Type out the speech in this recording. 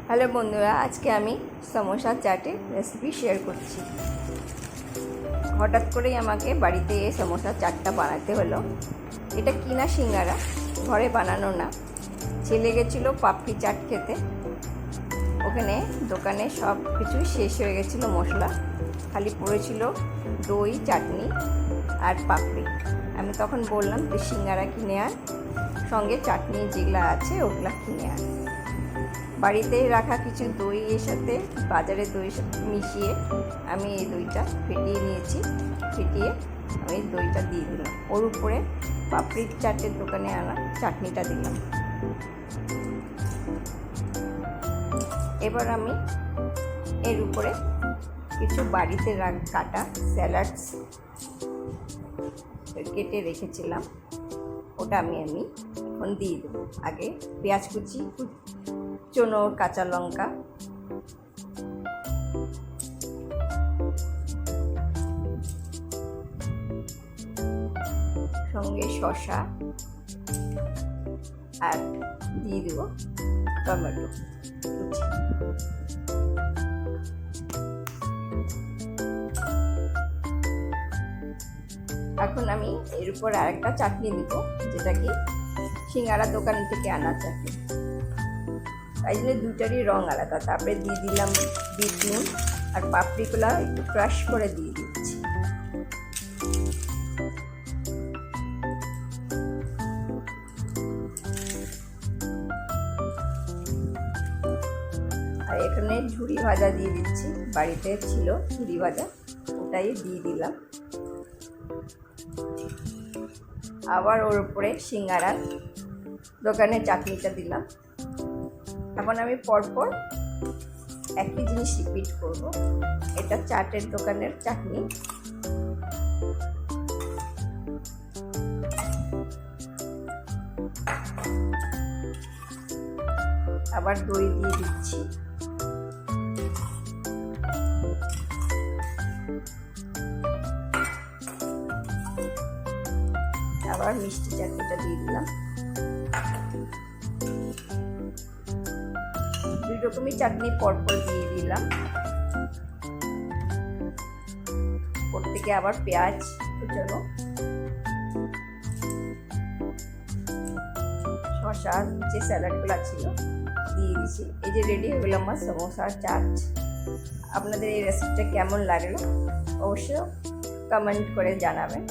Hello বন্ধুরা, আজকে আমি সমোসা চাটের রেসিপি শেয়ার করছি। হঠাৎ করেই আমাকে বাড়িতে এই সমোসা চাটটা বানাতে হলো। এটা কিনা সিঙ্গারা, ঘরে বানানো না। ছেলে গেছিলো পাপড়ি চাট খেতে, ওখানে দোকানে সব কিছুই শেষ হয়ে গেছিলো মশলা, খালি পড়েছিল দই, চাটনি আর পাপড়ি। আমি তখন বললাম যে সিঙ্গারা কিনে আন, সঙ্গে চাটনি যেগুলো আছে ওগুলা কিনে আন। বাড়িতে রাখা কিছু দই এর সাথে বাজারের দই মিশিয়ে আমি এই দইটা ফেটিয়ে নিয়েছি। ফেটিয়ে আমি দইটা দিয়ে দিলাম, ওর উপরে পাপড়ির চাটের দোকানে আনা চাটনিটা দিলাম। এবার আমি এর উপরে কিছু বাড়িতে কাটা স্যালাডস কেটে রেখেছিলাম, ওটা আমি এখন দিয়ে দেবো। আগে পেঁয়াজ কুচি, চনো, কাঁচা লঙ্কা, সঙ্গে শসা আর দিয়ে দেবো টমেটো কুচি। এখন আমি এর উপর আরেকটা চাটনি দিব, যেটা কি সিঙ্গারা দোকান থেকে আনা চাটনি। তাই জন্য দুটারই রং আলাদা। তারপরে দিয়ে দিলাম বিট নুন, আর পাপড়িগুলো একটু ক্রাশ করে দিয়ে দিচ্ছি। আর এখানে ঝুড়ি ভাজা দিয়ে দিচ্ছি, বাড়িতে ছিল ঝুড়ি ভাজা, ওটাই দিয়ে দিলাম। আবার ওর উপরে সিঙ্গারার দোকানের চাটনিটা দিলাম। এখন আমি পরপর একই জিনিস রিপিট করব। এটা চাটের দোকানের চাটনি, আবার দই দিয়ে দিচ্ছি। আবার মিষ্টি চাটনিটা দিয়ে দিলাম। দুই রকমই চাটনি পরপর দিয়ে দিলাম। ওর থেকে আবার পেঁয়াজ কুচানো, শসা, যে স্যালাডগুলো ছিল দিয়ে দিচ্ছি। এই যে রেডি হয়ে গেল আমার সমোসা চাট। আপনাদের এই রেসিপিটা কেমন লাগলো অবশ্যই কমেন্ট করে জানাবেন।